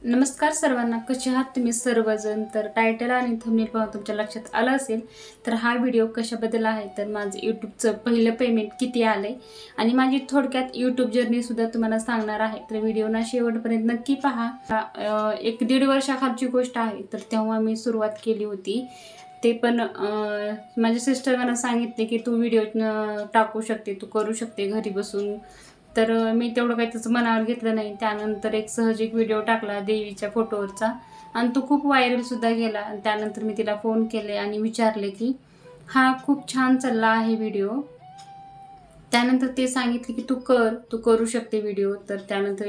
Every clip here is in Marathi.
नमस्कार सर्वांना, कसे आहात तुम्ही सर्वजण। तर टायटल आणि थंबनेल पाहून तुमच्या लक्षात आलं असेल तर हा व्हिडिओ कशाबद्दल आहे तर माझं यूट्यूबचं पहिलं पेमेंट किती आले आणि माझी थोडक्यात यूट्यूब जर्नी सुद्धा तुम्हाला सांगणार आहे। तर व्हिडिओ ना शेवटपर्यंत नक्की पहा। 1-1.5 वर्षाखालची गोष्ट आहे। तर तेव्हा मी सुरुवात केली होती। ते पण माझ्या सिस्टर मला सांगितले की तू व्हिडिओ टाकू शकते, तू करू शकते घरी बसून। तर मी तेवढं काही त्याचं मनावर घेतलं नाही। त्यानंतर एक सहज एक व्हिडिओ टाकला देवीच्या फोटोवरचा आणि तो खूप व्हायरल सुद्धा गेला। आणि त्यानंतर मी तिला फोन केले आणि विचारले की हा खूप छान चालला आहे व्हिडिओ। त्यानंतर ते सांगितले की तू करू शकते व्हिडिओ। तर त्यानंतर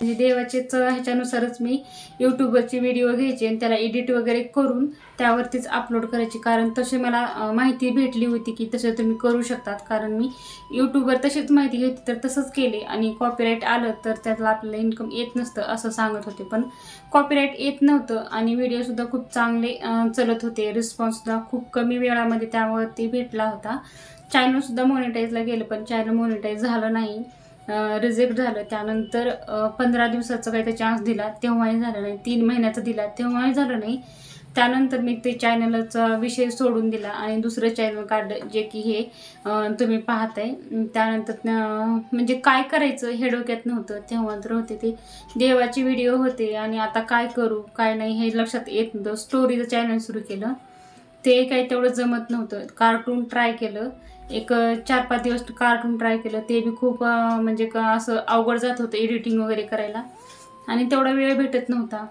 म्हणजे देवाचेच ह्याच्यानुसारच मी यूट्यूबवरची व्हिडिओ घ्यायचे आणि त्याला एडिट वगैरे करून त्यावरतीच अपलोड करायची। कारण तसे मला माहिती भेटली होती की तसे तुम्ही करू शकतात। कारण मी यूट्यूबवर तशीच माहिती घेतली तर तसंच केले आणि कॉपीराईट आलं तर त्यातलं आपल्याला इन्कम येत नसतं असं सांगत होते। पण कॉपीराईट येत नव्हतं आणि व्हिडिओसुद्धा खूप चांगले चलत होते। रिस्पॉन्ससुद्धा खूप कमी वेळामध्ये त्यावरती भेटला होता। चॅनलसुद्धा मॉनिटाईजला गेलं पण चॅनल मॉनिटाईज झालं नाही, रिजेक्ट झालं। त्यानंतर 15 दिवसाचा काही चान्स दिला तेव्हाही झालं नाही, 3 महिन्याचा दिला तेव्हाही झालं नाही। त्यानंतर मी ते चॅनलचा विषय सोडून दिला आणि दुसरं चॅनल काढलं जे की हे तुम्ही पाहताय। त्यानंतर म्हणजे काय करायचं हे डोक्यात नव्हतं तेव्हा। तर होते ते देवाचे व्हिडिओ होते आणि आता काय करू काय नाही हे लक्षात येत नव्हतं। स्टोरीचं चॅनल सुरू केलं, ते काही तेवढं जमत नव्हतं। कार्टून ट्राय केलं, एक 4-5 दिवस कार्टून ट्राय केलं, ते बी खूप म्हणजे असं अवघड जात होतं एडिटिंग वगैरे करायला आणि तेवढा वेळ भेटत नव्हता।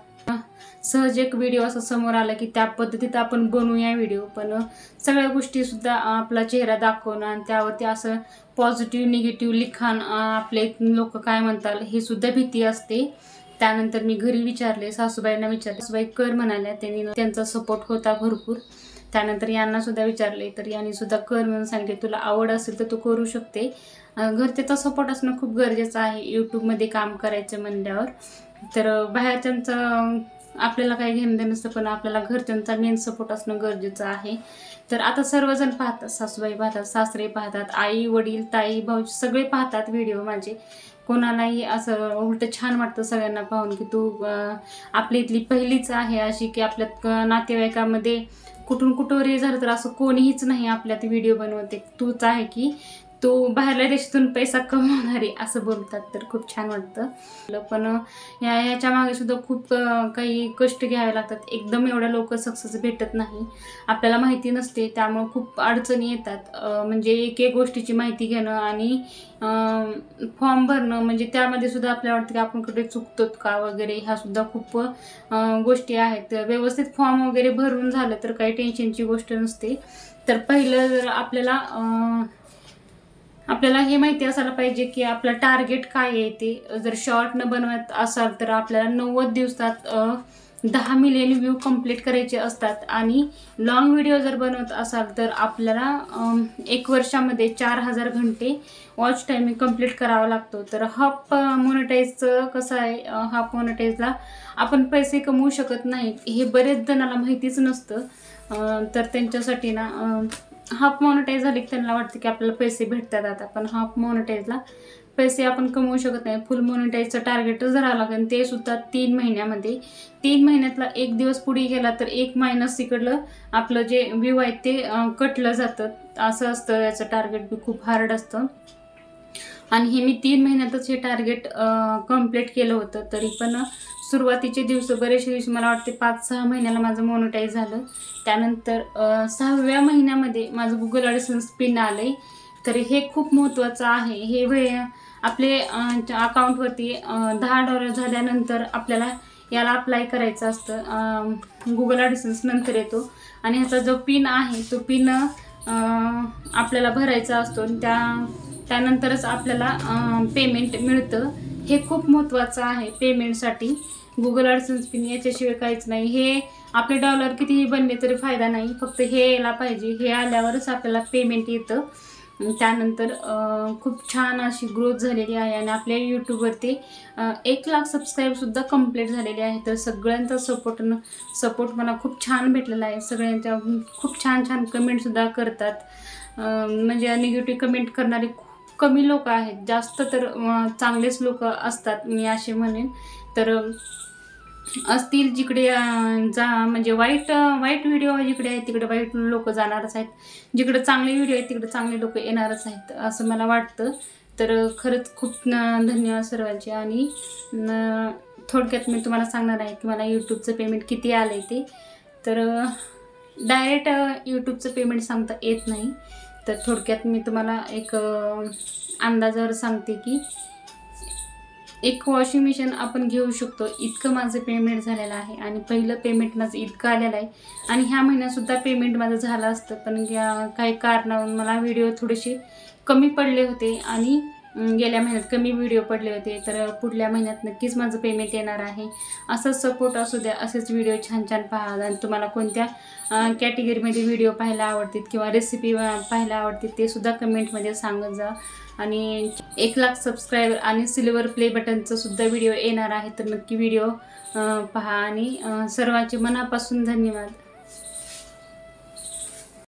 सहज एक व्हिडिओ असं समोर आला की त्या पद्धतीत आपण बनवूया व्हिडिओ। पण सगळ्या गोष्टीसुद्धा आपला चेहरा दाखवणं आणि त्यावरती असं पॉझिटिव्ह निगेटिव्ह लिखाण आपले लोक काय म्हणतात हे सुद्धा भीती असते। त्यानंतर मी घरी विचारले, सासूबाईंना विचारले, सासूबाई कर म्हणाल्या, त्यांचा सपोर्ट होता भरपूर। त्यानंतर यांना सुद्धा विचारले तर यांनी सुद्धा कर म्हणून सांगितले, तुला आवड असेल तर तू करू शकते। घरच्याचा सपोर्ट असणं खूप गरजेचं आहे यूट्यूबमध्ये काम करायचं म्हणल्यावर। तर बाहेरच्यांचं आपल्याला काही घेणं देणं नसतं पण आपल्याला घरच्यांचा मेन सपोर्ट असणं गरजेचं आहे। तर आता सर्वजण पाहतात, सासूबाई पाहतात, सासरे पाहतात, आई वडील ताई भाऊ सगळे पाहतात व्हिडिओ माझे। कोणालाही असं उलट छान वाटतं सगळ्यांना पाहून की तू आपली इथली पहिलीच आहे अशी की आपल्या नातेवाईकामध्ये कुठून कुठं झालं तर असं कोणीहीच नाही आपल्यात व्हिडिओ बनवते, तूच आहे की तू बाहेरल्या देशातून पैसा कमवणारी असं बोलतात। तर खूप छान वाटतं। पण ह्याच्या मागे सुद्धा खूप काही कष्ट घ्यावे लागतात। एकदम एवढ्या लवकर सक्सेस भेटत नाही, आपल्याला माहिती नसते त्यामुळे खूप अडचणी येतात। म्हणजे एक एक गोष्टीची माहिती घेणं आणि फॉर्म भरणं म्हणजे त्यामध्ये सुद्धा आपल्याला वाटतं की आपण कुठे चुकतो का वगैरे, ह्या सुद्धा खूप गोष्टी आहेत। व्यवस्थित फॉर्म वगैरे भरून झालं तर काही टेन्शनची गोष्ट नसते। तर पहिलं जर आपल्याला हे माहिती असायला पाहिजे की आपलं टार्गेट काय आहे। ते जर शॉर्ट न बनवत असाल तर आपल्याला 90 दिवसात 10 मिलियन व्ह्यू कंप्लीट करायचे असतात आणि लॉंग व्हिडिओ जर बनवत असाल तर आपल्याला 1 वर्षामध्ये 4000 घंटे वॉच टाईम कंप्लीट करावा लागतो। तर हाफ मॉनिटाईजचं कसं आहे, हाफ मॉनिटाईजला आपण पैसे कमवू शकत नाही हे बरेच जणांना माहितीच नसतं। तर त्यांच्यासाठी ना हाफ मॉनिटाईज झाले की त्यांना वाटतं की आपल्याला पैसे भेटतात आता, पण हाफ मॉनिटाईजला पैसे आपण कमवू शकत नाही। फुल मॉनिटाईजचं टार्गेटच धरावं लागेल, ते सुद्धा 3 महिन्यामध्ये। 3 महिन्यातला 1 दिवस पुढे गेला तर 1 मायनस इकडलं आपलं जे व्ह्यू आहे ते कटलं जातं असं असतं। याचं टार्गेट बी खूप हार्ड असतं आणि हे मी 3 महिन्यातच हे टार्गेट कंप्लीट केलं होतं। तरी पण सुरुवातीचे दिवस बरेचसे दिवस मला वाटते 5-6 महिन्याला माझं मॉनिटाईज झालं। त्यानंतर 6व्या महिन्यामध्ये माझं गुगल ॲडसेन्स पिन आलंय। तर हे खूप महत्त्वाचं आहे। हे आपले अकाउंटवरती $10 झाल्यानंतर आपल्याला याला अप्लाय करायचं असतं। गुगल ॲडसेन्स नंतर येतो आणि ह्याचा जो पिन आहे तो पिन आपल्याला भरायचा असतो आणि त्यानंतरच आपल्याला पेमेंट मिळतं। हे खूप महत्त्वाचं आहे पेमेंटसाठी। गुगल ॲडसेन्स पिन याच्याशिवाय काहीच नाही। हे आपले डॉलर कितीही बनले तरी फायदा नाही, फक्त हे यायला पाहिजे। हे आल्यावरच आपल्याला पेमेंट येतं। त्यानंतर खूप छान अशी ग्रोथ झालेली आहे आणि आपल्या यूट्यूबवरती 1 लाख सबस्क्राईबसुद्धा कंप्लीट झालेले आहे। तर सगळ्यांचा सपोर्ट मला खूप छान भेटलेला आहे। सगळ्यांच्या खूप छान छान कमेंटसुद्धा करतात। म्हणजे निगेटिव्ह कमेंट करणारे खूप कमी लोक आहेत, जास्त तर चांगलेच लोक असतात मी असे म्हणेन। तर असतील जिकडे जा म्हणजे वाईट वाईट व्हिडिओ जिकडे आहेत तिकडे वाईट लोक जाणारच आहेत, जिकडे चांगले व्हिडिओ आहेत तिकडे चांगले लोक येणारच आहेत असं मला वाटतं. तर खरंच खूप धन्यवाद सर्वांचे. आणि थोडक्यात मी तुम्हाला सांगणार आहे की मला यूट्यूबचं पेमेंट किती आलं आहे ते. तर डायरेक्ट यूट्यूबचं पेमेंट सांगता येत नाही. तर थोडक्यात मी तुम्हाला एक अंदाजावर सांगते की एक वॉशिंग मशीन आपण घेऊ शकतो इतकं माझं पेमेंट झालेलं आहे. आणि पहिलं पेमेंट माझं इतकं आलेलं आहे. आणि ह्या महिन्यातसुद्धा पेमेंट माझं झालं असतं, पण काही कारणावरून मला व्हिडिओ थोडेसे कमी पडले होते आणि गेल्या महिन्यात कमी व्हिडिओ पडले होते. तर पुढल्या महिन्यात नक्कीच माझं पेमेंट येणार आहे. असंच सपोर्ट असू द्या, असेच व्हिडिओ छान छान पहा. आणि तुम्हाला कोणत्या कॅटेगरीमध्ये व्हिडिओ पाहायला आवडतील किंवा रेसिपी पाहायला आवडतील ते सुद्धा कमेंटमध्ये सांगत जा. आणि 1 लाख सबस्क्रायबर आणि सिल्वर प्ले बटनचं सुद्धा व्हिडिओ येणार आहे. तर नक्की व्हिडिओ पहा. आणि सर्वांचे मनापासून धन्यवाद.